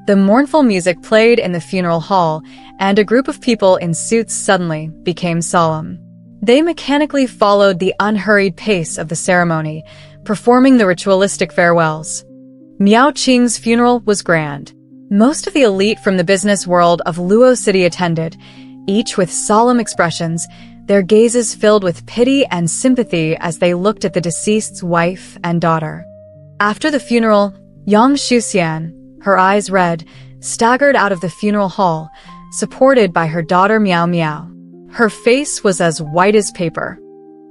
The mournful music played in the funeral hall, and a group of people in suits suddenly became solemn. They mechanically followed the unhurried pace of the ceremony, performing the ritualistic farewells. Miao Qing's funeral was grand. Most of the elite from the business world of Luo City attended, each with solemn expressions, their gazes filled with pity and sympathy as they looked at the deceased's wife and daughter. After the funeral, Yang Xuxian, her eyes red, staggered out of the funeral hall, supported by her daughter Miao Miao. Her face was as white as paper.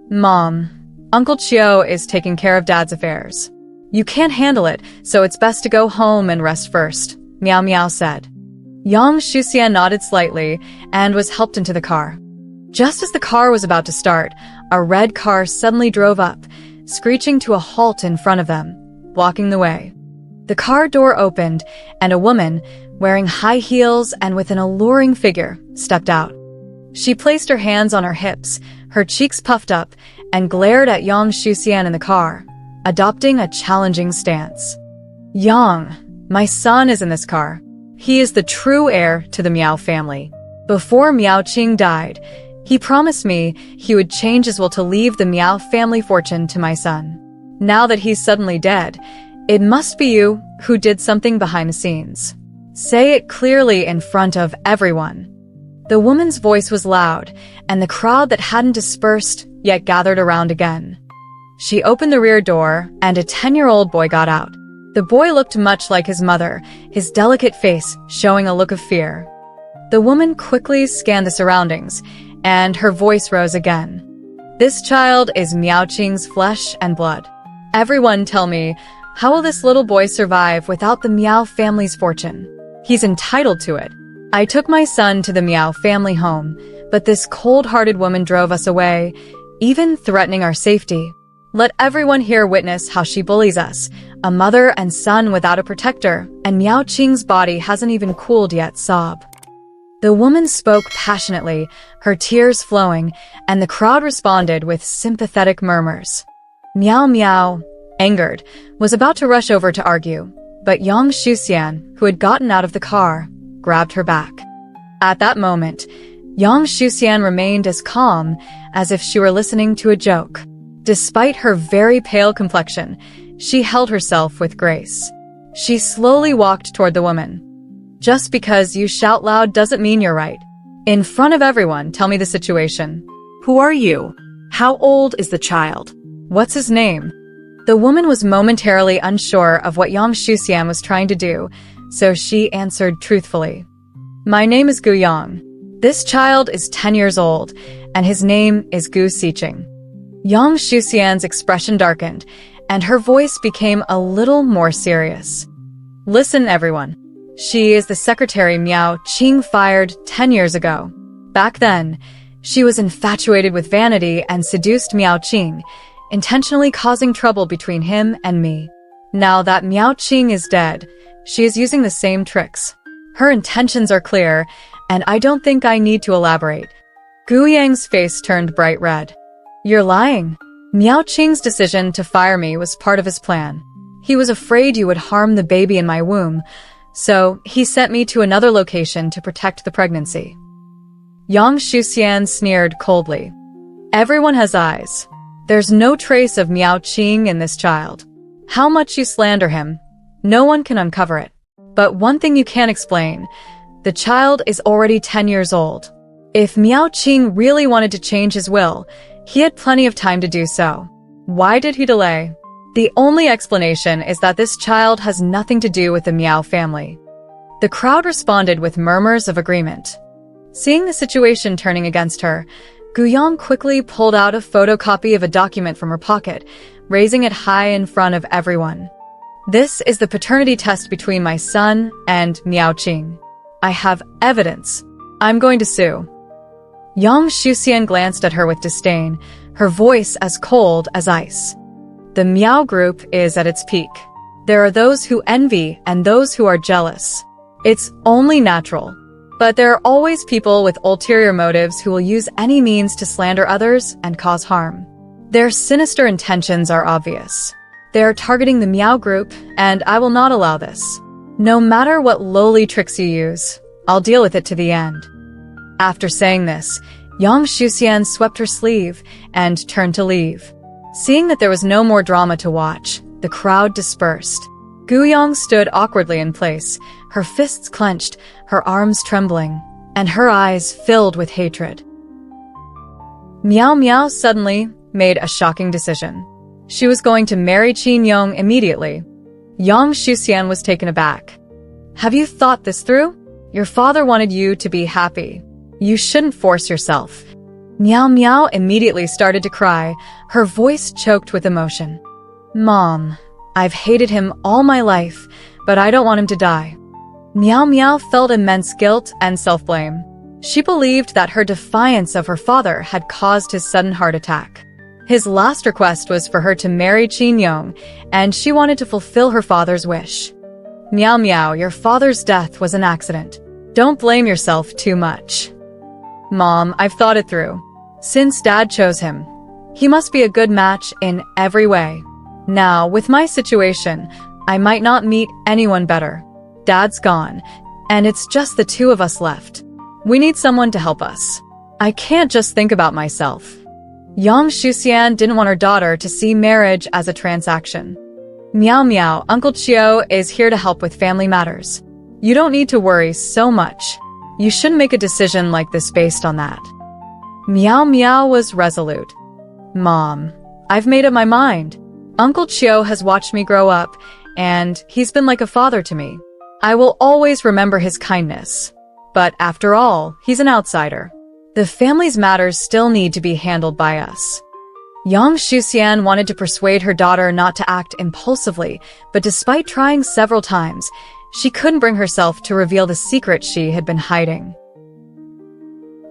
"Mom, Uncle Chio is taking care of Dad's affairs. You can't handle it, so it's best to go home and rest first," Miao Miao said. Yang Xuxian nodded slightly and was helped into the car. Just as the car was about to start, a red car suddenly drove up, screeching to a halt in front of them, blocking the way. The car door opened, and a woman, wearing high heels and with an alluring figure, stepped out. She placed her hands on her hips, her cheeks puffed up, and glared at Yang Xuxian in the car, adopting a challenging stance. "Yang, my son is in this car. He is the true heir to the Miao family. Before Miao Qing died, he promised me he would change his will to leave the Miao family fortune to my son. Now that he's suddenly dead, it must be you who did something behind the scenes. Say it clearly in front of everyone." The woman's voice was loud, and the crowd that hadn't dispersed yet gathered around again. She opened the rear door, and a 10-year-old boy got out. The boy looked much like his mother, his delicate face showing a look of fear. The woman quickly scanned the surroundings, and her voice rose again. "This child is Miao Qing's flesh and blood. Everyone tell me, how will this little boy survive without the Miao family's fortune? He's entitled to it. I took my son to the Miao family home, but this cold-hearted woman drove us away, even threatening our safety. Let everyone here witness how she bullies us, a mother and son without a protector, and Miao Qing's body hasn't even cooled yet, sob." The woman spoke passionately, her tears flowing, and the crowd responded with sympathetic murmurs. Miao Miao, angered, was about to rush over to argue, but Yang Xuxian, who had gotten out of the car, grabbed her back. At that moment, Yang Xuxian remained as calm as if she were listening to a joke. Despite her very pale complexion, she held herself with grace. She slowly walked toward the woman. "Just because you shout loud doesn't mean you're right. In front of everyone, tell me the situation. Who are you? How old is the child? What's his name?" The woman was momentarily unsure of what Yang Xuxian was trying to do, so she answered truthfully. "My name is Gu Yang. This child is 10 years old, and his name is Gu Siqing." Yang Xuxian's expression darkened, and her voice became a little more serious. "Listen, everyone. She is the secretary Miao Qing fired 10 years ago. Back then, she was infatuated with vanity and seduced Miao Qing, intentionally causing trouble between him and me. Now that Miao Qing is dead, she is using the same tricks. Her intentions are clear, and I don't think I need to elaborate." Gu Yang's face turned bright red. "You're lying. Miao Qing's decision to fire me was part of his plan. He was afraid you would harm the baby in my womb, so he sent me to another location to protect the pregnancy." Yang Xuxian sneered coldly. "Everyone has eyes. There's no trace of Miao Qing in this child. How much you slander him, no one can uncover it. But one thing you can't explain, the child is already 10 years old. If Miao Qing really wanted to change his will, he had plenty of time to do so. Why did he delay? The only explanation is that this child has nothing to do with the Miao family." The crowd responded with murmurs of agreement. Seeing the situation turning against her, Gu Yang quickly pulled out a photocopy of a document from her pocket, raising it high in front of everyone. "This is the paternity test between my son and Miao Qing. I have evidence. I'm going to sue." Yang Xuxian glanced at her with disdain, her voice as cold as ice. "The Miao group is at its peak. There are those who envy and those who are jealous. It's only natural. But there are always people with ulterior motives who will use any means to slander others and cause harm. Their sinister intentions are obvious. They are targeting the Miao group, and I will not allow this. No matter what lowly tricks you use, I'll deal with it to the end. After saying this, Yang Shuxian swept her sleeve and turned to leave. Seeing that there was no more drama to watch, the crowd dispersed. Gu Yang stood awkwardly in place, her fists clenched, her arms trembling, and her eyes filled with hatred. Miao Miao suddenly made a shocking decision. She was going to marry Qin Yong immediately. Yang Shuxian was taken aback. Have you thought this through? Your father wanted you to be happy. You shouldn't force yourself. Miao Miao immediately started to cry, her voice choked with emotion. Mom, I've hated him all my life, but I don't want him to die. Miao Miao felt immense guilt and self-blame. She believed that her defiance of her father had caused his sudden heart attack. His last request was for her to marry Qin Yong, and she wanted to fulfill her father's wish. Miao Miao, your father's death was an accident. Don't blame yourself too much. Mom, I've thought it through. Since Dad chose him, he must be a good match in every way. Now, with my situation, I might not meet anyone better. Dad's gone, and it's just the two of us left. We need someone to help us. I can't just think about myself. Yang Shuxian didn't want her daughter to see marriage as a transaction. Miao Miao, Uncle Chiu is here to help with family matters. You don't need to worry so much. You shouldn't make a decision like this based on that. Miao Miao was resolute. Mom, I've made up my mind. Uncle Chiu has watched me grow up, and he's been like a father to me. I will always remember his kindness. But after all, he's an outsider. The family's matters still need to be handled by us. Yang Shuxian wanted to persuade her daughter not to act impulsively, but despite trying several times, she couldn't bring herself to reveal the secret she had been hiding.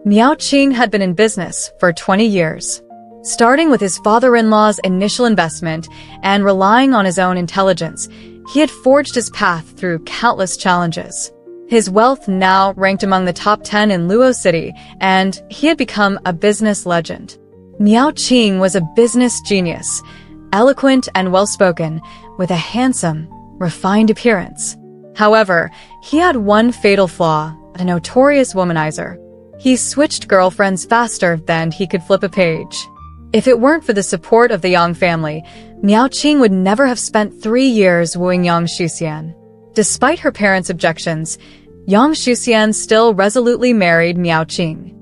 Miao Qing had been in business for 20 years. Starting with his father-in-law's initial investment and relying on his own intelligence, he had forged his path through countless challenges. His wealth now ranked among the top 10 in Luo City, and he had become a business legend. Miao Qing was a business genius, eloquent and well-spoken, with a handsome, refined appearance. However, he had one fatal flaw, a notorious womanizer. He switched girlfriends faster than he could flip a page. If it weren't for the support of the Yang family, Miao Qing would never have spent 3 years wooing Yang Shuxian. Despite her parents' objections, Yang Shuxian still resolutely married Miao Qing.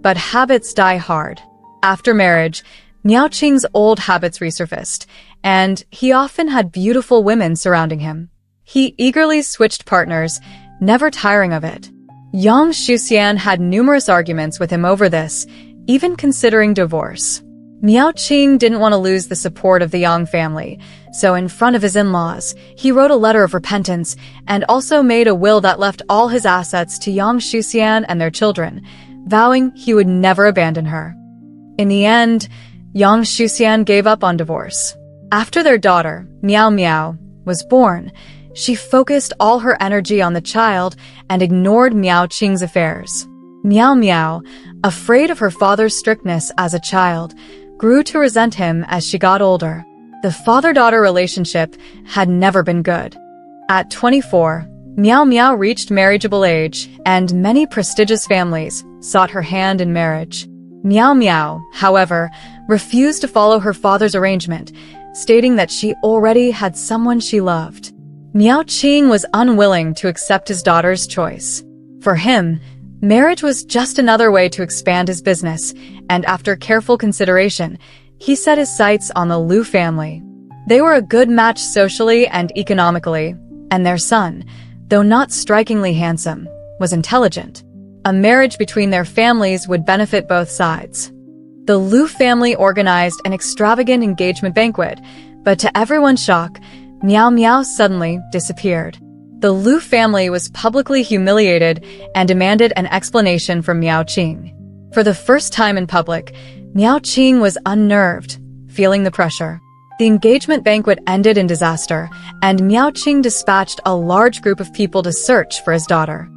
But habits die hard. After marriage, Miao Qing's old habits resurfaced, and he often had beautiful women surrounding him. He eagerly switched partners, never tiring of it. Yang Shuxian had numerous arguments with him over this, even considering divorce. Miao Qing didn't want to lose the support of the Yang family, so in front of his in-laws, he wrote a letter of repentance and also made a will that left all his assets to Yang Shuxian and their children, vowing he would never abandon her. In the end, Yang Shuxian gave up on divorce. After their daughter, Miao Miao, was born, she focused all her energy on the child and ignored Miao Qing's affairs. Miao Miao, afraid of her father's strictness as a child, grew to resent him as she got older. The father-daughter relationship had never been good. At 24, Miao Miao reached marriageable age, and many prestigious families sought her hand in marriage. Miao Miao, however, refused to follow her father's arrangement, stating that she already had someone she loved. Miao Qing was unwilling to accept his daughter's choice. For him, marriage was just another way to expand his business, and after careful consideration, he set his sights on the Liu family. They were a good match socially and economically, and their son, though not strikingly handsome, was intelligent. A marriage between their families would benefit both sides. The Liu family organized an extravagant engagement banquet, but to everyone's shock, Miao Miao suddenly disappeared. The Liu family was publicly humiliated and demanded an explanation from Miao Qing. For the first time in public, Miao Qing was unnerved, feeling the pressure. The engagement banquet ended in disaster, and Miao Qing dispatched a large group of people to search for his daughter.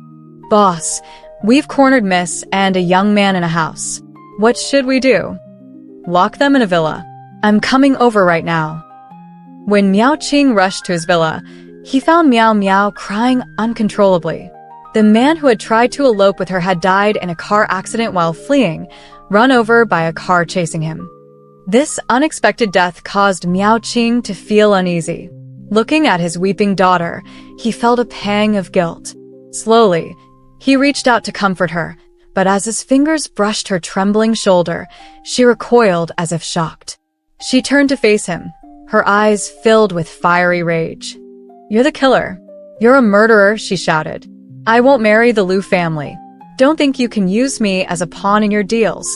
Boss, we've cornered Miss and a young man in a house. What should we do? Lock them in a villa. I'm coming over right now. When Miao Qing rushed to his villa, he found Meow Meow crying uncontrollably. The man who had tried to elope with her had died in a car accident while fleeing, run over by a car chasing him. This unexpected death caused Miao Qing to feel uneasy. Looking at his weeping daughter, he felt a pang of guilt. Slowly, he reached out to comfort her, but as his fingers brushed her trembling shoulder, she recoiled as if shocked. She turned to face him, her eyes filled with fiery rage. "You're the killer. You're a murderer," she shouted. "I won't marry the Liu family. Don't think you can use me as a pawn in your deals.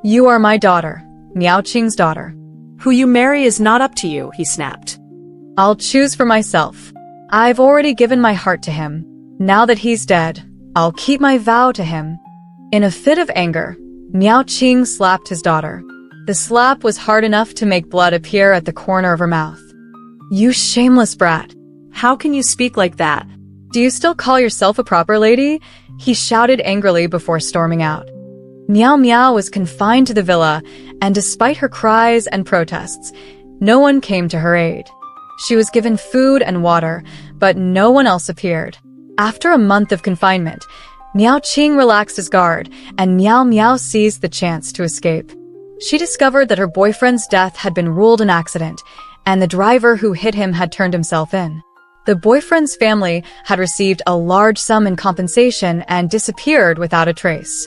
You are my daughter, Miao Qing's daughter." "Who you marry is not up to you," he snapped. "I'll choose for myself. I've already given my heart to him. Now that he's dead, I'll keep my vow to him." In a fit of anger, Miao Qing slapped his daughter. The slap was hard enough to make blood appear at the corner of her mouth. "You shameless brat. How can you speak like that?" Do you still call yourself a proper lady?" he shouted angrily before storming out. Miao Miao was confined to the villa, and despite her cries and protests, no one came to her aid. She was given food and water, but no one else appeared. After a month of confinement, Miao Qing relaxed his guard, and Miao Miao seized the chance to escape. She discovered that her boyfriend's death had been ruled an accident, and the driver who hit him had turned himself in. The boyfriend's family had received a large sum in compensation and disappeared without a trace.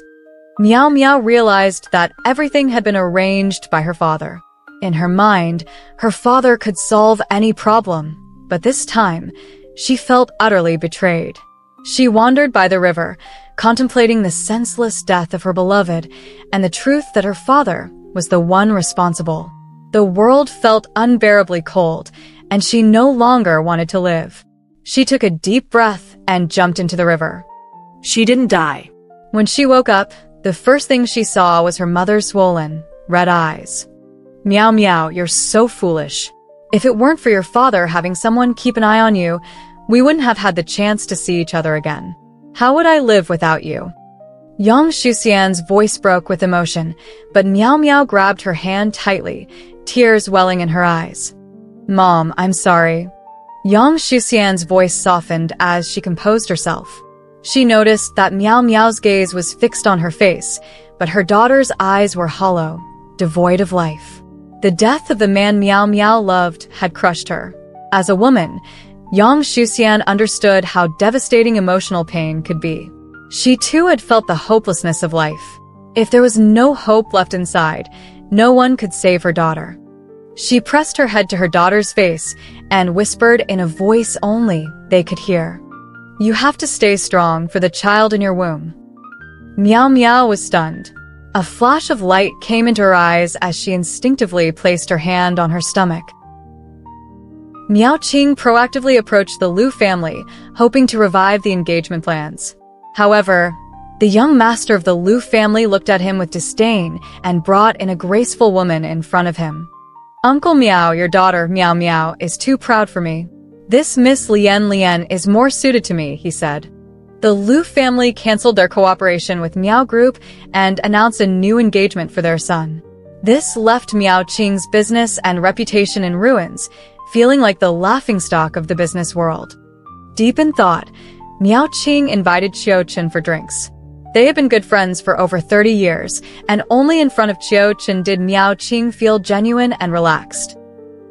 Miao Miao realized that everything had been arranged by her father. In her mind, her father could solve any problem, but this time, she felt utterly betrayed. She wandered by the river, contemplating the senseless death of her beloved and the truth that her father was the one responsible. The world felt unbearably cold, and she no longer wanted to live. She took a deep breath and jumped into the river. She didn't die. When she woke up, the first thing she saw was her mother's swollen, red eyes. "Meow Meow, you're so foolish. If it weren't for your father having someone keep an eye on you, we wouldn't have had the chance to see each other again. How would I live without you?" Yang Shuxian's voice broke with emotion, but Meow Meow grabbed her hand tightly, tears welling in her eyes. "Mom, I'm sorry." Yang Shuxian's voice softened as she composed herself. She noticed that Meow Meow's gaze was fixed on her face, but her daughter's eyes were hollow, devoid of life. The death of the man Meow Meow loved had crushed her. As a woman, Yang Shuxian understood how devastating emotional pain could be. She too had felt the hopelessness of life. If there was no hope left inside, no one could save her daughter. She pressed her head to her daughter's face and whispered in a voice only they could hear, "You have to stay strong for the child in your womb." Meow Meow was stunned. A flash of light came into her eyes as she instinctively placed her hand on her stomach. Miao Qing proactively approached the Liu family, hoping to revive the engagement plans. However, the young master of the Liu family looked at him with disdain and brought in a graceful woman in front of him. "Uncle Miao, your daughter, Meow Meow, is too proud for me. This Miss Lian Lian is more suited to me," he said. The Liu family canceled their cooperation with Miao Group and announced a new engagement for their son. This left Miao Qing's business and reputation in ruins, feeling like the laughingstock of the business world. Deep in thought, Miao Qing invited Qiu Chen for drinks. They had been good friends for over 30 years, and only in front of Qiu Chen did Miao Qing feel genuine and relaxed.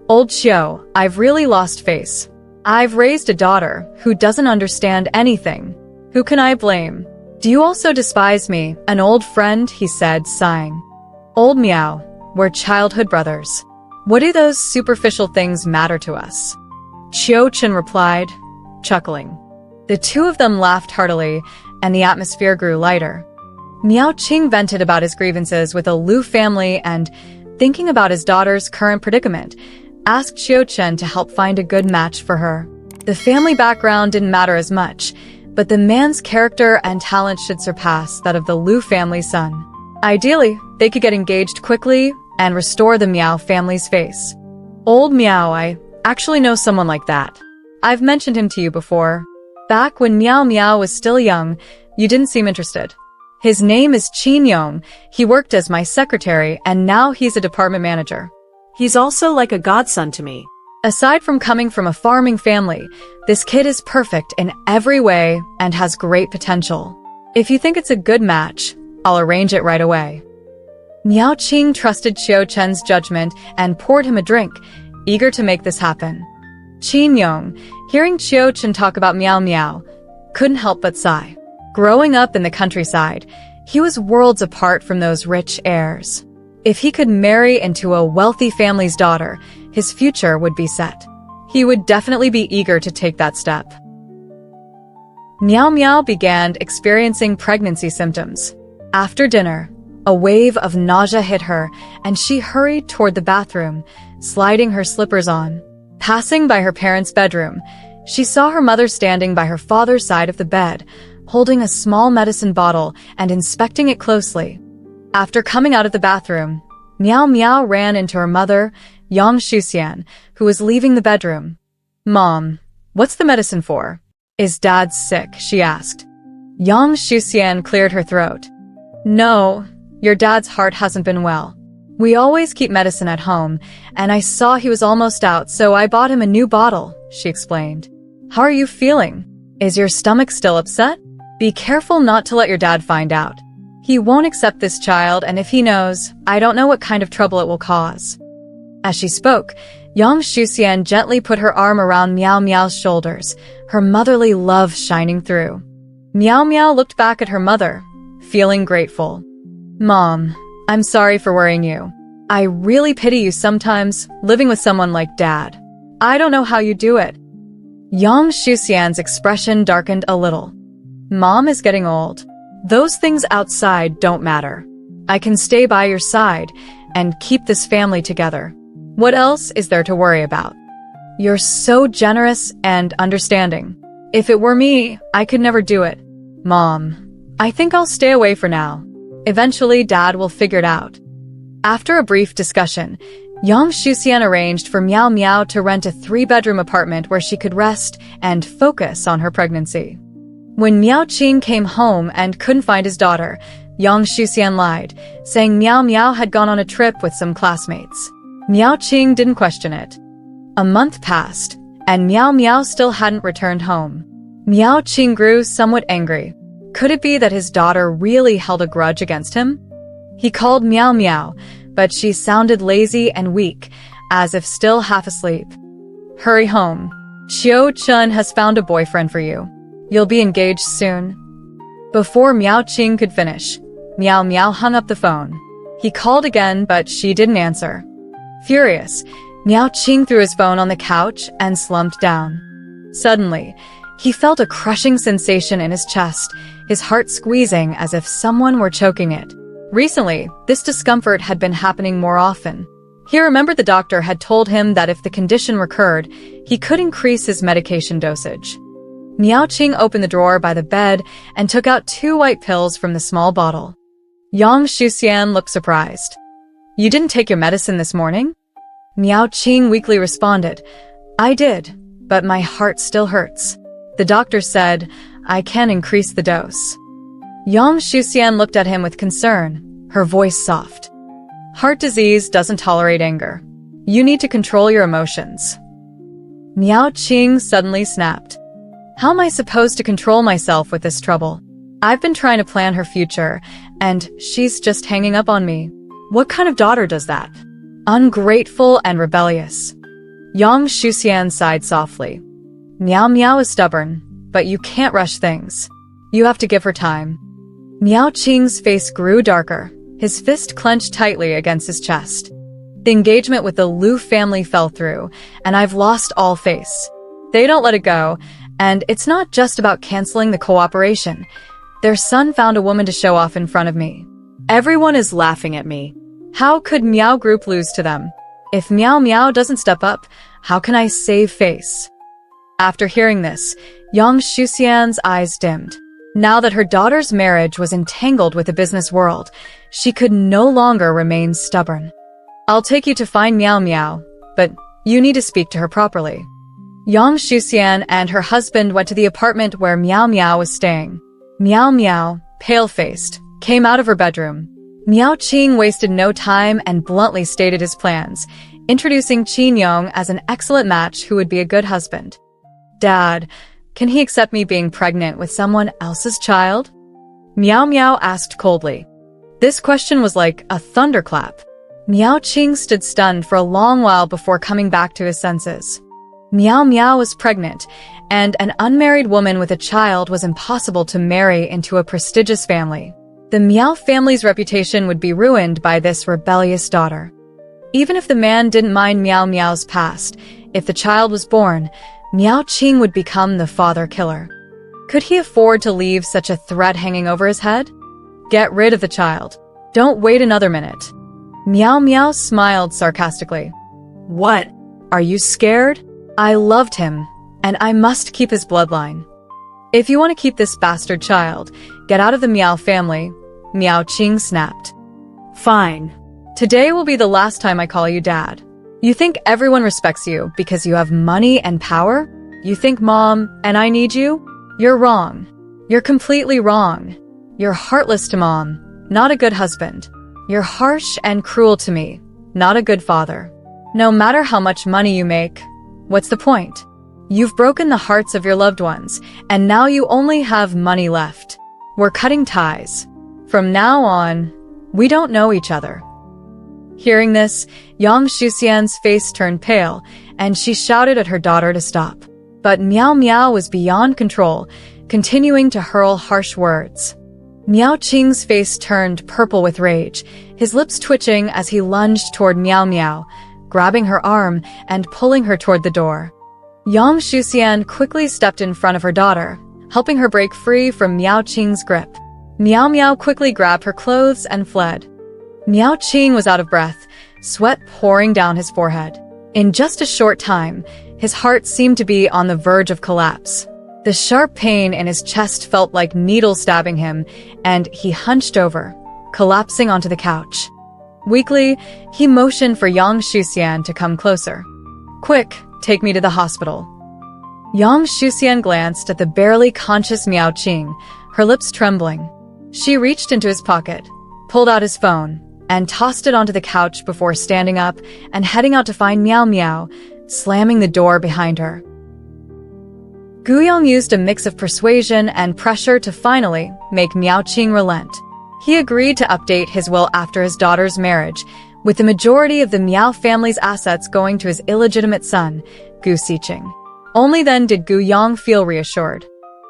"Old Qiu, I've really lost face. I've raised a daughter who doesn't understand anything. Who can I blame? Do you also despise me, an old friend?" he said, sighing. "Old Miao, we're childhood brothers. What do those superficial things matter to us?" Qiu Chen replied, chuckling. The two of them laughed heartily, and the atmosphere grew lighter. Miao Qing vented about his grievances with the Liu family and, thinking about his daughter's current predicament, asked Qiu Chen to help find a good match for her. The family background didn't matter as much, but the man's character and talent should surpass that of the Liu family's son. Ideally, they could get engaged quickly and restore the Miao family's face. "Old Miao, I actually know someone like that. I've mentioned him to you before. Back when Meow Meow was still young, you didn't seem interested. His name is Qin Yong. He worked as my secretary, and now he's a department manager. He's also like a godson to me." Aside from coming from a farming family, this kid is perfect in every way and has great potential. If you think it's a good match, I'll arrange it right away. Miao Qing trusted Qiu Chen's judgment and poured him a drink, eager to make this happen. Qin Yong, hearing Qiu Chen talk about Miao Miao, couldn't help but sigh. Growing up in the countryside, he was worlds apart from those rich heirs. If he could marry into a wealthy family's daughter, his future would be set. He would definitely be eager to take that step. Miao Miao began experiencing pregnancy symptoms. After dinner, a wave of nausea hit her, and she hurried toward the bathroom, sliding her slippers on. Passing by her parents' bedroom, she saw her mother standing by her father's side of the bed, holding a small medicine bottle and inspecting it closely. After coming out of the bathroom, Miao Miao ran into her mother, Yang Shuxian, who was leaving the bedroom. "Mom, what's the medicine for? Is Dad sick?" she asked. Yang Shuxian cleared her throat. "No, your dad's heart hasn't been well. We always keep medicine at home, and I saw he was almost out, so I bought him a new bottle," she explained. "How are you feeling? Is your stomach still upset? Be careful not to let your dad find out. He won't accept this child, and if he knows, I don't know what kind of trouble it will cause." As she spoke, Yang Shuxian gently put her arm around Miao Miao's shoulders, her motherly love shining through. Miao Miao looked back at her mother, feeling grateful. "Mom, I'm sorry for worrying you. I really pity you sometimes, living with someone like Dad. I don't know how you do it." Yang Shuxian's expression darkened a little. "Mom is getting old. Those things outside don't matter. I can stay by your side and keep this family together. What else is there to worry about? You're so generous and understanding. If it were me, I could never do it. Mom, I think I'll stay away for now. Eventually, Dad will figure it out." After a brief discussion, Yang Shuxian arranged for Miao Miao to rent a 3-bedroom apartment where she could rest and focus on her pregnancy. When Miao Qing came home and couldn't find his daughter, Yang Shuxian lied, saying Miao Miao had gone on a trip with some classmates. Miao Qing didn't question it. A month passed, and Miao Miao still hadn't returned home. Miao Qing grew somewhat angry. Could it be that his daughter really held a grudge against him? He called Miao Miao, but she sounded lazy and weak, as if still half asleep. "Hurry home. Qiu Chen has found a boyfriend for you. You'll be engaged soon." Before Miao Qing could finish, Miao Miao hung up the phone. He called again, but she didn't answer. Furious, Miao Qing threw his phone on the couch and slumped down. Suddenly, he felt a crushing sensation in his chest, his heart squeezing as if someone were choking it. Recently, this discomfort had been happening more often. He remembered the doctor had told him that if the condition recurred, he could increase his medication dosage. Miao Qing opened the drawer by the bed and took out 2 white pills from the small bottle. Yang Shuxian looked surprised. "You didn't take your medicine this morning?" Miao Qing weakly responded, "I did, but my heart still hurts. The doctor said I can increase the dose." Yang Shuxian looked at him with concern, her voice soft. "Heart disease doesn't tolerate anger. You need to control your emotions." Miao Qing suddenly snapped. "How am I supposed to control myself with this trouble? I've been trying to plan her future, and she's just hanging up on me. What kind of daughter does that? Ungrateful and rebellious." Yang Shuxian sighed softly. "Miao Miao is stubborn, but you can't rush things. You have to give her time." Miao Qing's face grew darker, his fist clenched tightly against his chest. "The engagement with the Liu family fell through, and I've lost all face. They don't let it go, and it's not just about canceling the cooperation. Their son found a woman to show off in front of me. Everyone is laughing at me. How could Miao Group lose to them? If Miao Miao doesn't step up, how can I save face?" After hearing this, Yang Shuxian's eyes dimmed. Now that her daughter's marriage was entangled with the business world, she could no longer remain stubborn. "I'll take you to find Miao Miao, but you need to speak to her properly." Yang Shuxian and her husband went to the apartment where Miao Miao was staying. Miao Miao, pale-faced, came out of her bedroom. Miao Qing wasted no time and bluntly stated his plans, introducing Qin Yong as an excellent match who would be a good husband. "Dad, can he accept me being pregnant with someone else's child?" Miao Miao asked coldly. This question was like a thunderclap. Miao Qing stood stunned for a long while before coming back to his senses. Miao Miao was pregnant, and an unmarried woman with a child was impossible to marry into a prestigious family. The Miao family's reputation would be ruined by this rebellious daughter. Even if the man didn't mind Miao Miao's past, if the child was born, Miao Qing would become the father killer. Could he afford to leave such a threat hanging over his head? Get rid of the child. Don't wait another minute. Miao Miao smiled sarcastically. What? Are you scared? I loved him, and I must keep his bloodline. If you want to keep this bastard child, get out of the Miao family, Miao Qing snapped. Fine. Today will be the last time I call you dad. You think everyone respects you because you have money and power? You think Mom and I need you? You're wrong. You're completely wrong. You're heartless to Mom, not a good husband. You're harsh and cruel to me, not a good father. No matter how much money you make, what's the point? You've broken the hearts of your loved ones, and now you only have money left. We're cutting ties. From now on, we don't know each other. Hearing this, Yang Shuxian's face turned pale, and she shouted at her daughter to stop. But Miao Miao was beyond control, continuing to hurl harsh words. Miao Qing's face turned purple with rage, his lips twitching as he lunged toward Miao Miao, grabbing her arm and pulling her toward the door. Yang Shuxian quickly stepped in front of her daughter, helping her break free from Miao Qing's grip. Miao Miao quickly grabbed her clothes and fled. Miao Qing was out of breath, sweat pouring down his forehead. In just a short time, his heart seemed to be on the verge of collapse. The sharp pain in his chest felt like needles stabbing him, and he hunched over, collapsing onto the couch. Weakly, he motioned for Yang Shuxian to come closer. Quick, take me to the hospital. Yang Shuxian glanced at the barely conscious Miao Qing, her lips trembling. She reached into his pocket, pulled out his phone, and tossed it onto the couch before standing up and heading out to find Miao Miao, slamming the door behind her. Guyong used a mix of persuasion and pressure to finally make Miao Qing relent. He agreed to update his will after his daughter's marriage, with the majority of the Miao family's assets going to his illegitimate son, Gu Xiqing. Only then did Guyong feel reassured.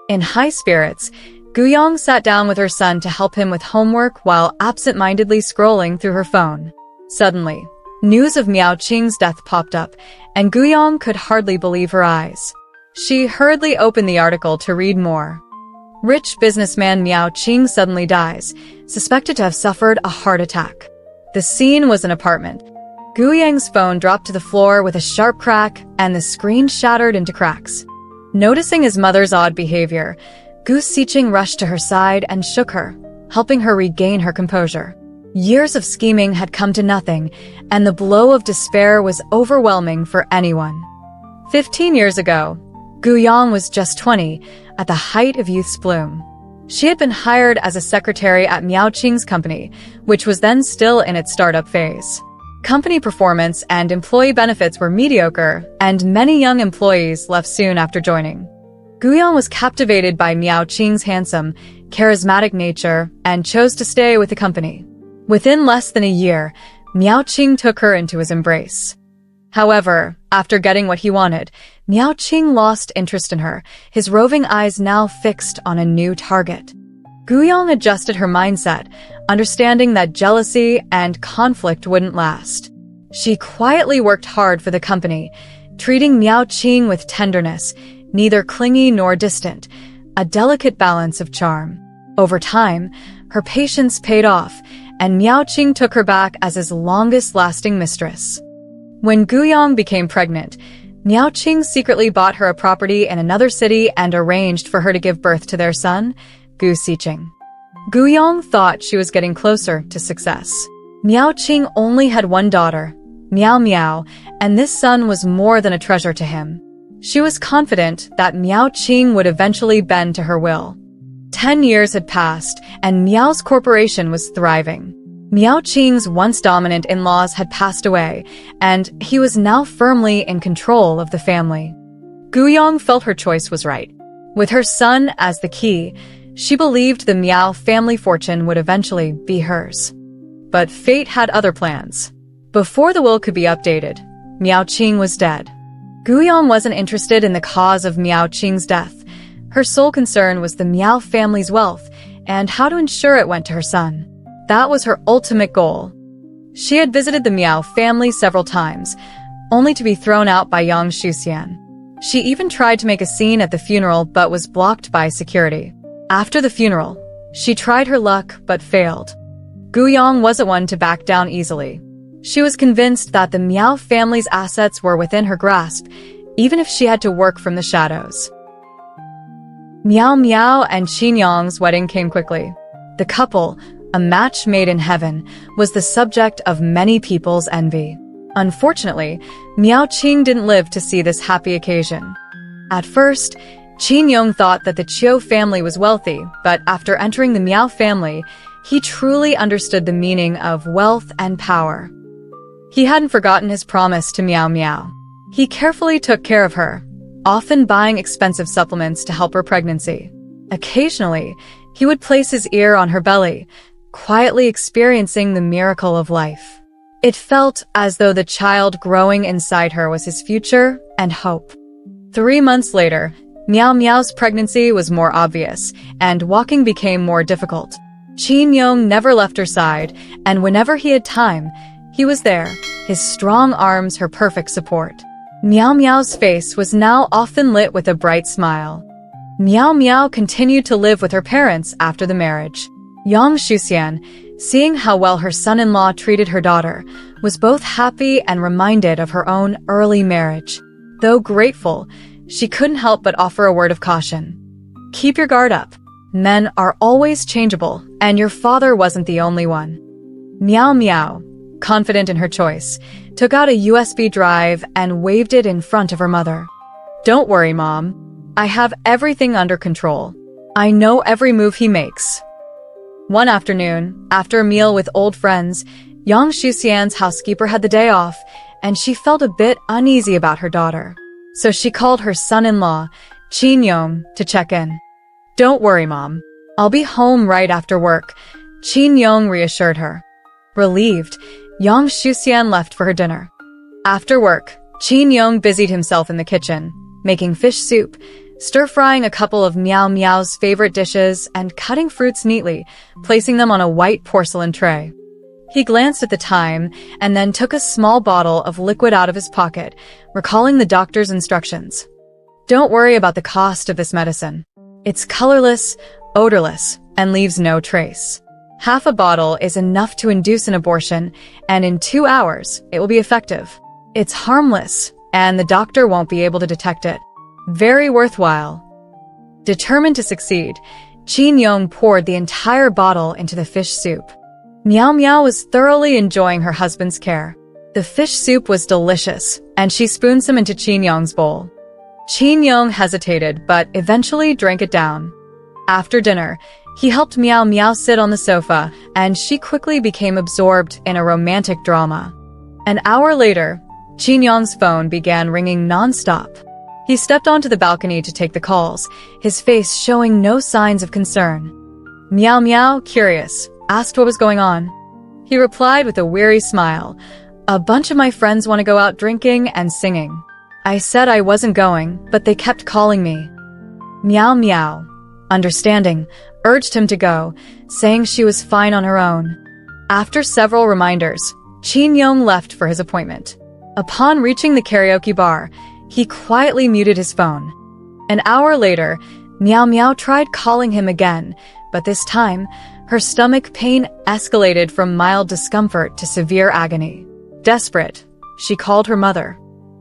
In high spirits, Guyong sat down with her son to help him with homework while absent-mindedly scrolling through her phone. Suddenly, news of Miao Qing's death popped up, and Guyong could hardly believe her eyes. She hurriedly opened the article to read more. Rich businessman Miao Qing suddenly dies, suspected to have suffered a heart attack. The scene was an apartment. Guyong's phone dropped to the floor with a sharp crack, and the screen shattered into cracks. Noticing his mother's odd behavior, Gu Xiqing rushed to her side and shook her, helping her regain her composure. Years of scheming had come to nothing, and the blow of despair was overwhelming for anyone. 15 years ago, Guyong was just 20, at the height of youth's bloom. She had been hired as a secretary at Miao Qing's company, which was then still in its startup phase. Company performance and employee benefits were mediocre, and many young employees left soon after joining. Guyong was captivated by Miao Qing's handsome, charismatic nature and chose to stay with the company. Within less than a year, Miao Qing took her into his embrace. However, after getting what he wanted, Miao Qing lost interest in her, his roving eyes now fixed on a new target. Guyong adjusted her mindset, understanding that jealousy and conflict wouldn't last. She quietly worked hard for the company, treating Miao Qing with tenderness, neither clingy nor distant, a delicate balance of charm. Over time, her patience paid off, and Miao Qing took her back as his longest-lasting mistress. When Guyong became pregnant, Miao Qing secretly bought her a property in another city and arranged for her to give birth to their son, Gu Xiqing. Guyong thought she was getting closer to success. Miao Qing only had one daughter, Miao Miao, and this son was more than a treasure to him. She was confident that Miao Qing would eventually bend to her will. 10 years had passed, and Miao's corporation was thriving. Miao Qing's once dominant in-laws had passed away, and he was now firmly in control of the family. Guyong felt her choice was right. With her son as the key, she believed the Miao family fortune would eventually be hers. But fate had other plans. Before the will could be updated, Miao Qing was dead. Guyong wasn't interested in the cause of Miao Qing's death. Her sole concern was the Miao family's wealth and how to ensure it went to her son. That was her ultimate goal. She had visited the Miao family several times, only to be thrown out by Yang Shuxian. She even tried to make a scene at the funeral but was blocked by security. After the funeral, she tried her luck but failed. Guyong wasn't one to back down easily. She was convinced that the Miao family's assets were within her grasp, even if she had to work from the shadows. Miao Miao and Qin Yang's wedding came quickly. The couple, a match made in heaven, was the subject of many people's envy. Unfortunately, Miao Qing didn't live to see this happy occasion. At first, Qin Yong thought that the Qiu family was wealthy, but after entering the Miao family, he truly understood the meaning of wealth and power. He hadn't forgotten his promise to Miao Miao. He carefully took care of her, often buying expensive supplements to help her pregnancy. Occasionally, he would place his ear on her belly, quietly experiencing the miracle of life. It felt as though the child growing inside her was his future and hope. 3 months later, Miao Miao's pregnancy was more obvious, and walking became more difficult. Qin Yong never left her side, and whenever he had time, he was there, his strong arms her perfect support. Miao Miao's face was now often lit with a bright smile. Miao Miao continued to live with her parents after the marriage. Yang Shuxian, seeing how well her son-in-law treated her daughter, was both happy and reminded of her own early marriage. Though grateful, she couldn't help but offer a word of caution. Keep your guard up. Men are always changeable, and your father wasn't the only one. Miao Miao, confident in her choice, took out a USB drive and waved it in front of her mother. Don't worry, Mom. I have everything under control. I know every move he makes. One afternoon, after a meal with old friends, Yang Shuxian's housekeeper had the day off, and she felt a bit uneasy about her daughter. So she called her son-in-law, Qin Yong, to check in. Don't worry, Mom. I'll be home right after work, Qin Yong reassured her. Relieved, Yang Shuxian left for her dinner. After work, Qin Yong busied himself in the kitchen, making fish soup, stir-frying a couple of Miao Miao's favorite dishes, and cutting fruits neatly, placing them on a white porcelain tray. He glanced at the time and then took a small bottle of liquid out of his pocket, recalling the doctor's instructions. Don't worry about the cost of this medicine. It's colorless, odorless, and leaves no trace. Half a bottle is enough to induce an abortion, and in 2 hours, it will be effective. It's harmless, and the doctor won't be able to detect it. Very worthwhile. Determined to succeed, Qin Yong poured the entire bottle into the fish soup. Miao Miao was thoroughly enjoying her husband's care. The fish soup was delicious, and she spooned some into Qin Yong's bowl. Qin Yong hesitated, but eventually drank it down. After dinner, he helped Miao Miao sit on the sofa, and she quickly became absorbed in a romantic drama. An hour later, Qin Yong's phone began ringing non-stop. He stepped onto the balcony to take the calls, his face showing no signs of concern. Miao Miao, curious, asked what was going on. He replied with a weary smile, "A bunch of my friends want to go out drinking and singing. I said I wasn't going, but they kept calling me." Miao Miao, understanding, urged him to go, saying she was fine on her own. After several reminders, Qin Yong left for his appointment. Upon reaching the karaoke bar, he quietly muted his phone. An hour later, Miao Miao tried calling him again, but this time, her stomach pain escalated from mild discomfort to severe agony. Desperate, she called her mother.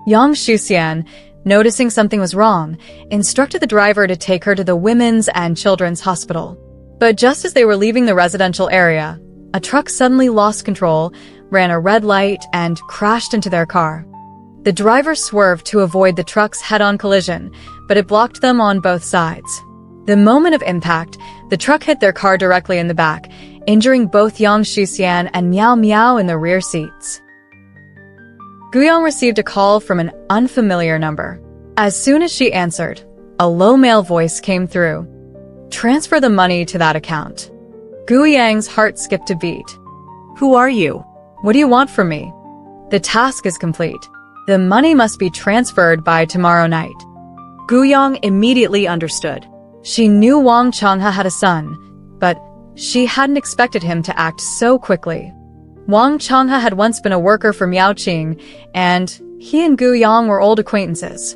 Yang Shuxian, noticing something was wrong, instructed the driver to take her to the Women's and Children's Hospital. But just as they were leaving the residential area, a truck suddenly lost control, ran a red light, and crashed into their car. The driver swerved to avoid the truck's head-on collision, but it blocked them on both sides. The moment of impact, the truck hit their car directly in the back, injuring both Yang Shuxian and Miao Miao in the rear seats. Guyang received a call from an unfamiliar number. As soon as she answered, a low male voice came through. "Transfer the money to that account." Guyang's heart skipped a beat. Who are you? "What do you want from me?" "The task is complete. The money must be transferred by tomorrow night." Guyang immediately understood. She knew Wang Changhe had a son, but she hadn't expected him to act so quickly. Wang Changhe had once been a worker for Miao Qing, and he and Guyang were old acquaintances.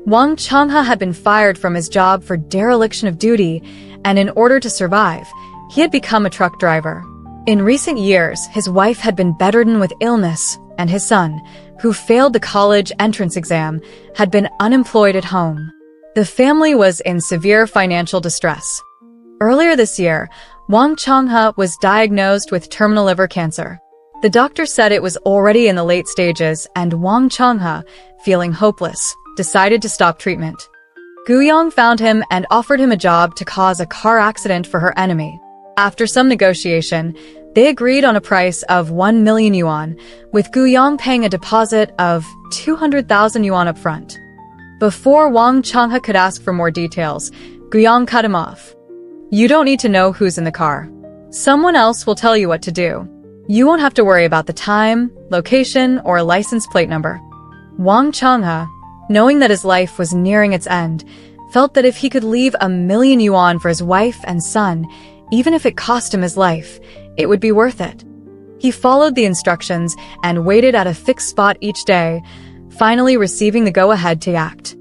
Wang Changhe had been fired from his job for dereliction of duty, and in order to survive, he had become a truck driver. In recent years, his wife had been bedridden with illness, and his son, who failed the college entrance exam, had been unemployed at home. The family was in severe financial distress. Earlier this year, Wang Changhe was diagnosed with terminal liver cancer. The doctor said it was already in the late stages, and Wang Changhe, feeling hopeless, decided to stop treatment. Guyang found him and offered him a job to cause a car accident for her enemy. After some negotiation, they agreed on a price of 1 million yuan, with Guyang paying a deposit of 200,000 yuan up front. Before Wang Changhe could ask for more details, Guyang cut him off. "You don't need to know who's in the car. Someone else will tell you what to do. You won't have to worry about the time, location, or license plate number." Wang Changhe, knowing that his life was nearing its end, felt that if he could leave 1 million yuan for his wife and son, even if it cost him his life, it would be worth it. He followed the instructions and waited at a fixed spot each day, finally receiving the go-ahead to act.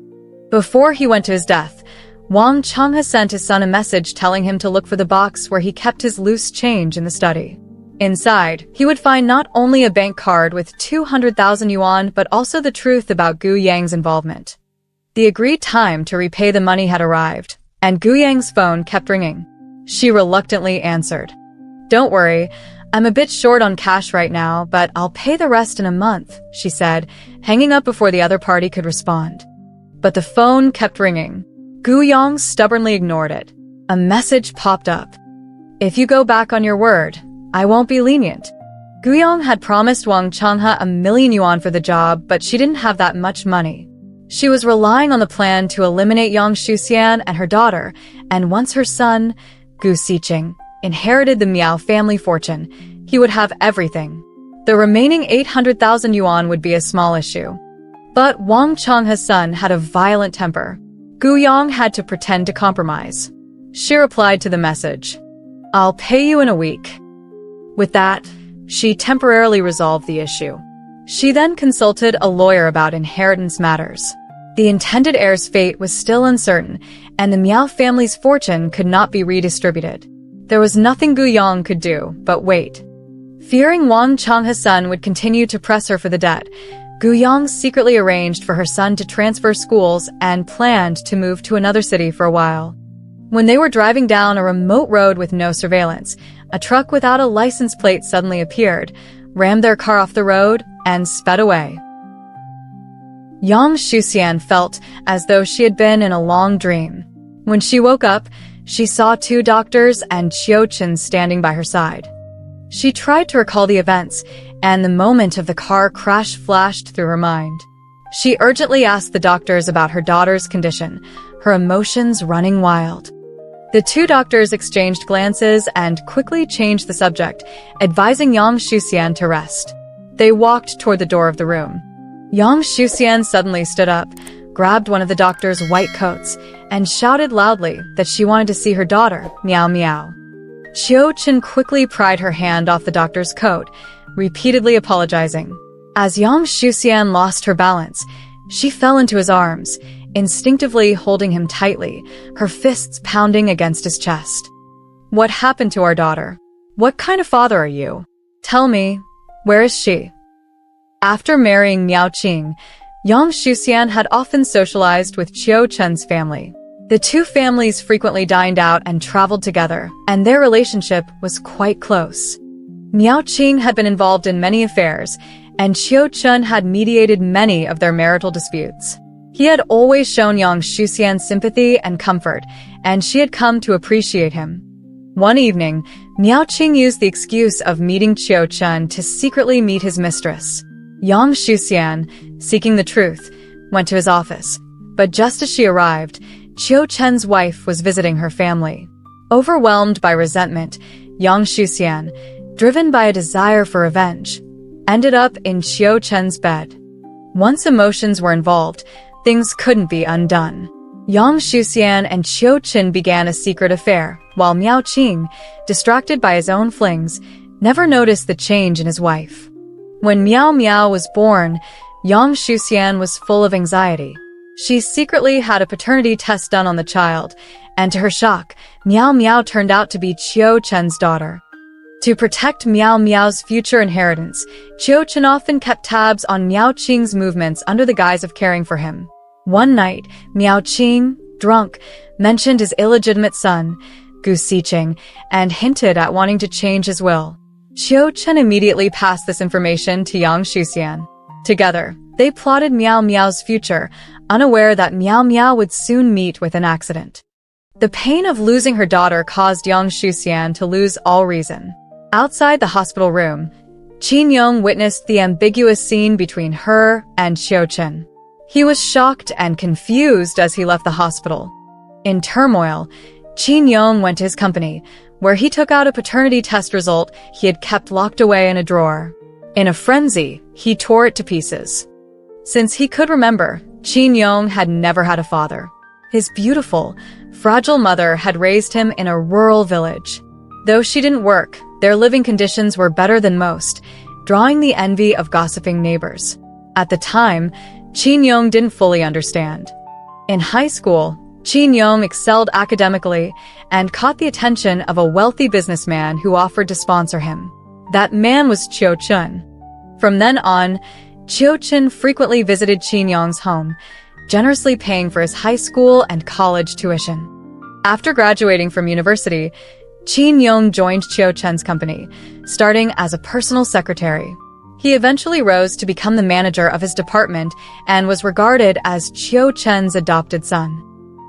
Before he went to his death, Wang Changhe sent his son a message telling him to look for the box where he kept his loose change in the study. Inside, he would find not only a bank card with 200,000 yuan, but also the truth about Guyang's involvement. The agreed time to repay the money had arrived, and Guyang's phone kept ringing. She reluctantly answered. "Don't worry, I'm a bit short on cash right now, but I'll pay the rest in a month," she said, hanging up before the other party could respond. But the phone kept ringing. Guyang stubbornly ignored it. A message popped up. "If you go back on your word, I won't be lenient." Guyang had promised Wang Changhe 1 million yuan for the job, but she didn't have that much money. She was relying on the plan to eliminate Yang Shuxian and her daughter, and once her son, Gu Xiqing, inherited the Miao family fortune, he would have everything. The remaining 800,000 yuan would be a small issue. But Wang Changhe's son had a violent temper. Guyang had to pretend to compromise. She replied to the message, "I'll pay you in a week." With that, she temporarily resolved the issue. She then consulted a lawyer about inheritance matters. The intended heir's fate was still uncertain, and the Miao family's fortune could not be redistributed. There was nothing Guyang could do but wait. Fearing Wang Changhe's son would continue to press her for the debt, Guyang secretly arranged for her son to transfer schools and planned to move to another city for a while. When they were driving down a remote road with no surveillance, a truck without a license plate suddenly appeared, rammed their car off the road, and sped away. Yang Shuxian felt as though she had been in a long dream. When she woke up, she saw 2 doctors and Qiu Chen standing by her side. She tried to recall the events, and the moment of the car crash flashed through her mind. She urgently asked the doctors about her daughter's condition, her emotions running wild. The 2 doctors exchanged glances and quickly changed the subject, advising Yang Shuxian to rest. They walked toward the door of the room. Yang Shuxian suddenly stood up, grabbed one of the doctor's white coats, and shouted loudly that she wanted to see her daughter, Miao Miao. Qiu Chen quickly pried her hand off the doctor's coat, repeatedly apologizing. As Yang Shuxian lost her balance, she fell into his arms, instinctively holding him tightly, her fists pounding against his chest. "What happened to our daughter? What kind of father are you? Tell me, where is she?" After marrying Miao Qing, Yang Shuxian had often socialized with Qiu Chen's family. The 2 families frequently dined out and traveled together, and their relationship was quite close. Miao Qing had been involved in many affairs, and Qiu Chen had mediated many of their marital disputes. He had always shown Yang Shuxian sympathy and comfort, and she had come to appreciate him. One evening, Miao Qing used the excuse of meeting Qiu Chen to secretly meet his mistress. Yang Shuxian, seeking the truth, went to his office. But just as she arrived, Qiu Chen's wife was visiting her family. Overwhelmed by resentment, Yang Shuxian, driven by a desire for revenge, ended up in Qiu Chen's bed. Once emotions were involved, things couldn't be undone. Yang Shuxian and Qiu Chen began a secret affair, while Miao Qing, distracted by his own flings, never noticed the change in his wife. When Miao Miao was born, Yang Shuxian was full of anxiety. She secretly had a paternity test done on the child, and to her shock, Miao Miao turned out to be Qiu Chen's daughter. To protect Miao Miao's future inheritance, Qiu Chen often kept tabs on Miao Qing's movements under the guise of caring for him. One night, Miao Qing, drunk, mentioned his illegitimate son, Gu Siqing, and hinted at wanting to change his will. Qiu Chen immediately passed this information to Yang Shuxian. Together, they plotted Miao Miao's future, unaware that Miao Miao would soon meet with an accident. The pain of losing her daughter caused Yang Shuxian to lose all reason. Outside the hospital room, Qin Yong witnessed the ambiguous scene between her and Qiu Chen. He was shocked and confused as he left the hospital. In turmoil, Qin Yong went to his company, where he took out a paternity test result he had kept locked away in a drawer. In a frenzy, he tore it to pieces. Since he could remember, Qin Yong had never had a father. His beautiful, fragile mother had raised him in a rural village. Though she didn't work, their living conditions were better than most, drawing the envy of gossiping neighbors. At the time, Qin Yong didn't fully understand. In high school, Qin Yong excelled academically and caught the attention of a wealthy businessman who offered to sponsor him. That man was Qiu Chen. From then on, Qiu Chen frequently visited Qin Yong's home, generously paying for his high school and college tuition. After graduating from university, Qin Yong joined Qiu Chen's company, starting as a personal secretary. He eventually rose to become the manager of his department and was regarded as Qiu Chen's adopted son.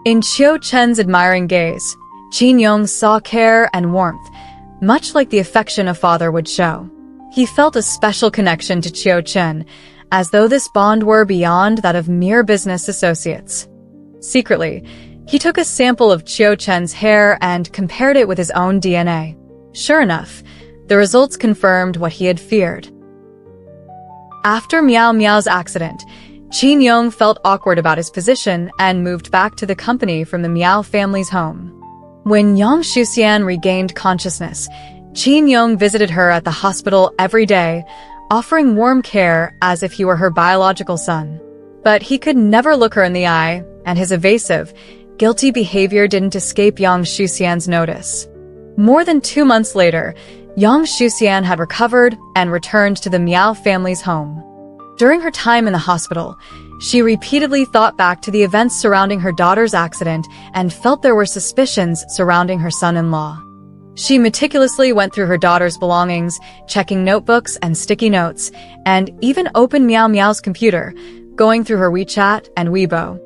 In Qiu Chen's admiring gaze, Qin Yong saw care and warmth, much like the affection a father would show. He felt a special connection to Qiu Chen, as though this bond were beyond that of mere business associates. Secretly, he took a sample of Qiu Chen's hair and compared it with his own DNA. Sure enough, the results confirmed what he had feared. After Miao Miao's accident, Qin Yong felt awkward about his position and moved back to the company from the Miao family's home. When Yang Shuxian regained consciousness, Qin Yong visited her at the hospital every day, offering warm care as if he were her biological son. But he could never look her in the eye, and his evasive, guilty behavior didn't escape Yang Shuxian's notice. More than 2 months later, Yang Shuxian had recovered and returned to the Miao family's home. During her time in the hospital, she repeatedly thought back to the events surrounding her daughter's accident and felt there were suspicions surrounding her son-in-law. She meticulously went through her daughter's belongings, checking notebooks and sticky notes, and even opened Miao Miao's computer, going through her WeChat and Weibo.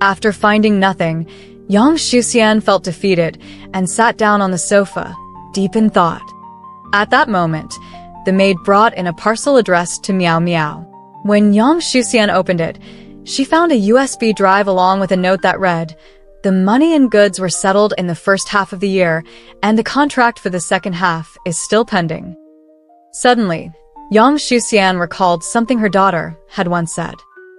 After finding nothing, Yang Shuxian felt defeated and sat down on the sofa, deep in thought. At that moment, the maid brought in a parcel addressed to Miao Miao. When Yang Shuxian opened it, she found a USB drive along with a note that read, "The money and goods were settled in the first half of the year, and the contract for the second half is still pending." Suddenly, Yang Shuxian recalled something her daughter had once said.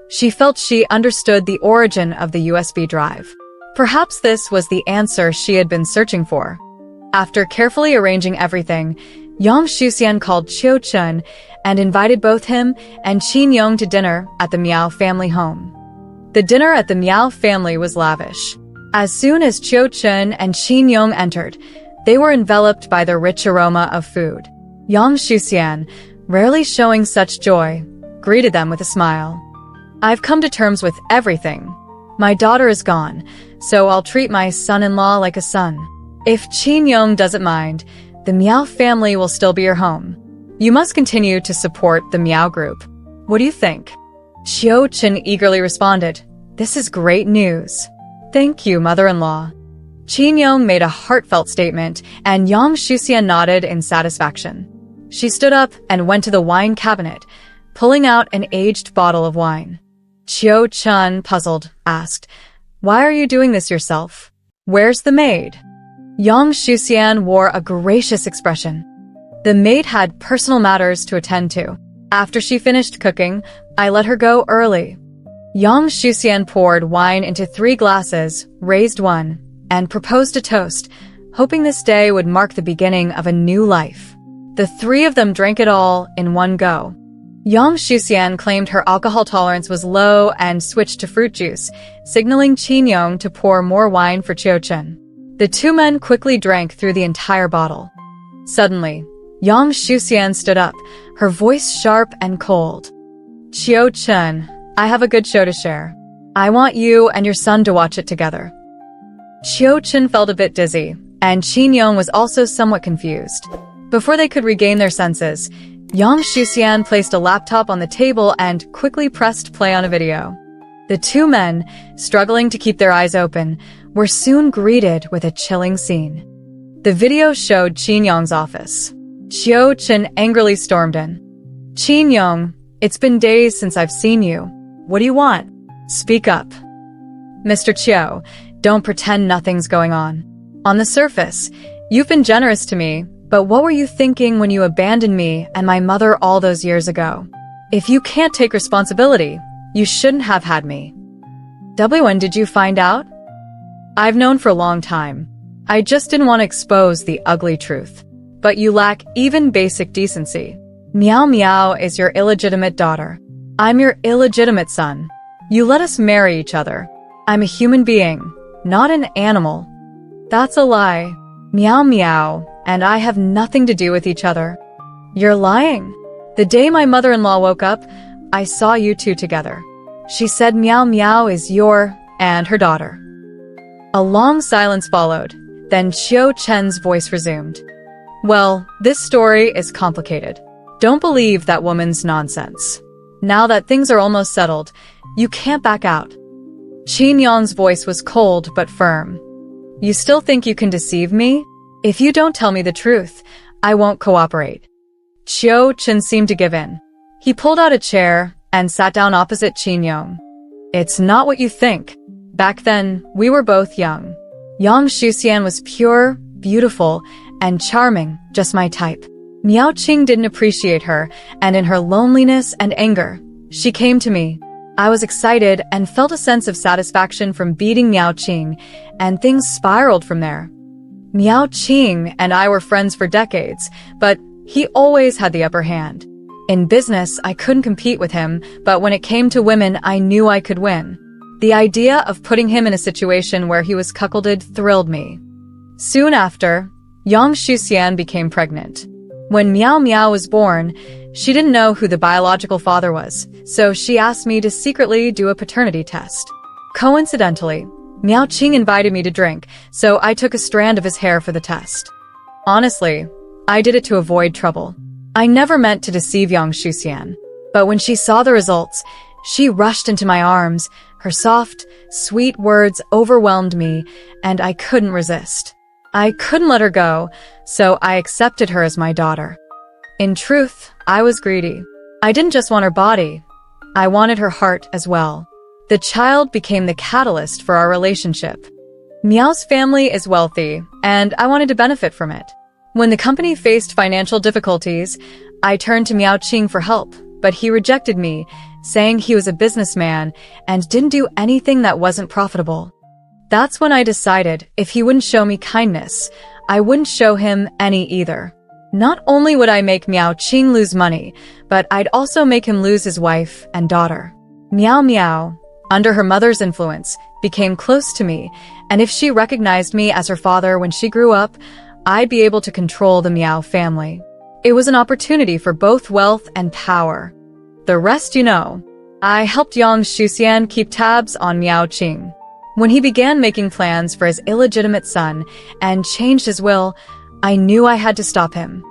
She felt she understood the origin of the USB drive. Perhaps this was the answer she had been searching for. After carefully arranging everything, Yang Shuxian called Qiu Chen and invited both him and Qin Yong to dinner at the Miao family home. The dinner at the Miao family was lavish. As soon as Qiu Chen and Qin Yong entered, they were enveloped by the rich aroma of food. Yang Shuxian, rarely showing such joy, greeted them with a smile. "I've come to terms with everything. My daughter is gone, so I'll treat my son-in-law like a son. If Qin Yong doesn't mind, the Miao family will still be your home. You must continue to support the Miao group. What do you think?" Qiu Chen eagerly responded, "This is great news. Thank you, mother-in-law." Qin Yong made a heartfelt statement, and Yang Shuxian nodded in satisfaction. She stood up and went to the wine cabinet, pulling out an aged bottle of wine. Qiu Chun, puzzled, asked, "Why are you doing this yourself? Where's the maid?" Yang Shuxian wore a gracious expression. The maid had personal matters to attend to. After she finished cooking, I let her go early. Yang Shuxian poured wine into 3 glasses, raised one, and proposed a toast, hoping this day would mark the beginning of a new life. The 3 of them drank it all in one go. Yang Shuxian claimed her alcohol tolerance was low and switched to fruit juice, signaling Qin Yong to pour more wine for Qiu Chun. The 2 men quickly drank through the entire bottle. Suddenly, Yang Shuxian stood up, her voice sharp and cold. "Qiu Chun, I have a good show to share. I want you and your son to watch it together." Qiu Chun felt a bit dizzy, and Qin Yong was also somewhat confused. Before they could regain their senses, Yang Shuxian placed a laptop on the table and quickly pressed play on a video. The 2 men, struggling to keep their eyes open, were soon greeted with a chilling scene. The video showed Qin Yong's office. Qiu Chun angrily stormed in. "Qin Yong, it's been days since I've seen you. What do you want? Speak up." "Mr. Qiu, don't pretend nothing's going on. On the surface, you've been generous to me, but what were you thinking when you abandoned me and my mother all those years ago? If you can't take responsibility, you shouldn't have had me." "When did you find out?" "I've known for a long time. I just didn't want to expose the ugly truth. But you lack even basic decency. Miao Miao is your illegitimate daughter. I'm your illegitimate son. You let us marry each other. I'm a human being, not an animal." "That's a lie. Miao Miao and I have nothing to do with each other." "You're lying. The day my mother-in-law woke up, I saw you 2 together. She said Miao Miao is your and her daughter." A long silence followed. Then Qiu Chen's voice resumed. "Well, this story is complicated. Don't believe that woman's nonsense. Now that things are almost settled, you can't back out." Qin Yong's voice was cold but firm. "You still think you can deceive me? If you don't tell me the truth, I won't cooperate." Qiu Chen seemed to give in. He pulled out a chair and sat down opposite Qin Yong. "It's not what you think. Back then, we were both young. Yang Shuxian was pure, beautiful, and charming, just my type. Miao Qing didn't appreciate her, and in her loneliness and anger, she came to me. I was excited and felt a sense of satisfaction from beating Miao Qing, and things spiraled from there. Miao Qing and I were friends for decades, but he always had the upper hand. In business, I couldn't compete with him, but when it came to women, I knew I could win. The idea of putting him in a situation where he was cuckolded thrilled me. Soon after, Yang Shuxian became pregnant. When Miao Miao was born, she didn't know who the biological father was, so she asked me to secretly do a paternity test. Coincidentally, Miao Qing invited me to drink, so I took a strand of his hair for the test. Honestly, I did it to avoid trouble. I never meant to deceive Yang Shuxian, but when she saw the results, she rushed into my arms. Her soft, sweet words overwhelmed me, and I couldn't resist. I couldn't let her go, so I accepted her as my daughter. In truth, I was greedy. I didn't just want her body. I wanted her heart as well. The child became the catalyst for our relationship. Miao's family is wealthy, and I wanted to benefit from it. When the company faced financial difficulties, I turned to Miao Qing for help, but he rejected me, saying he was a businessman and didn't do anything that wasn't profitable. That's when I decided if he wouldn't show me kindness, I wouldn't show him any either. Not only would I make Miao Qing lose money, but I'd also make him lose his wife and daughter. Miao Miao, under her mother's influence, became close to me, and if she recognized me as her father when she grew up, I'd be able to control the Miao family. It was an opportunity for both wealth and power. The rest you know. I helped Yang Shuxian keep tabs on Miao Qing. When he began making plans for his illegitimate son and changed his will, I knew I had to stop him.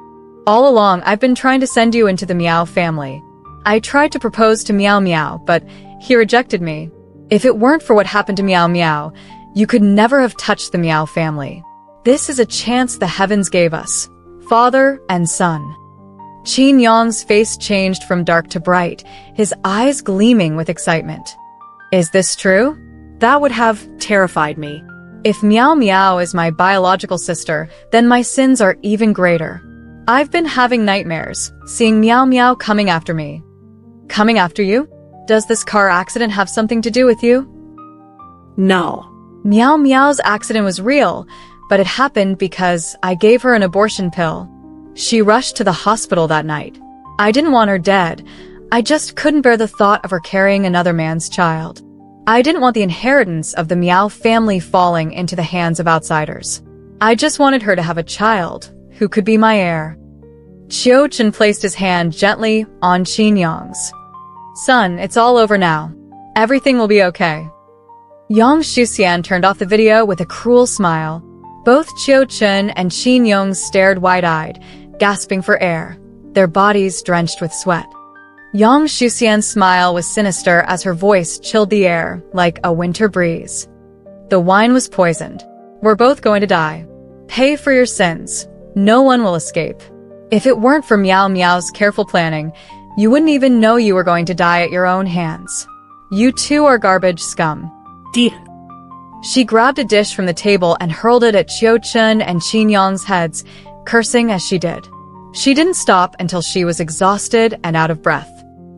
All along, I've been trying to send you into the Miao family. I tried to propose to Miao Miao, but he rejected me. If it weren't for what happened to Miao Miao, You could never have touched the Miao family. This is a chance the heavens gave us, father and son. Qin Yang's face changed from dark to bright, his eyes gleaming with excitement. Is this true? That would have terrified me. If Miao Miao is my biological sister, then my sins are even greater. I've been having nightmares, seeing Miao Miao coming after me. Coming after you? Does this car accident have something to do with you? No. Miao Miao's accident was real, but it happened because I gave her an abortion pill. She rushed to the hospital that night. I didn't want her dead. I just couldn't bear the thought of her carrying another man's child. I didn't want the inheritance of the Miao family falling into the hands of outsiders. I just wanted her to have a child who could be my heir. Qiu Chen placed his hand gently on Qin Yang's. Son, it's all over now. Everything will be okay. Yang Shuxian turned off the video with a cruel smile. Both Qiu Chen and Qin Yang stared wide-eyed, gasping for air, their bodies drenched with sweat. Yang Shuxian's smile was sinister as her voice chilled the air like a winter breeze. The wine was poisoned. We're both going to die. Pay for your sins. No one will escape. If it weren't for Miao Miao's careful planning, you wouldn't even know you were going to die at your own hands. You too are garbage scum. She grabbed a dish from the table and hurled it at Qiu Chen and Qin Yang's heads, cursing as she did. She didn't stop until she was exhausted and out of breath.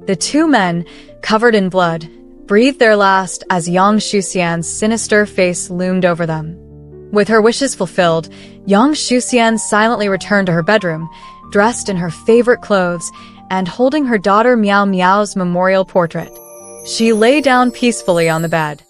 The two men, covered in blood, breathed their last as Yang Shuxian's sinister face loomed over them. With her wishes fulfilled, Yang Shuxian silently returned to her bedroom, dressed in her favorite clothes and holding her daughter Miao Miao's memorial portrait. She lay down peacefully on the bed.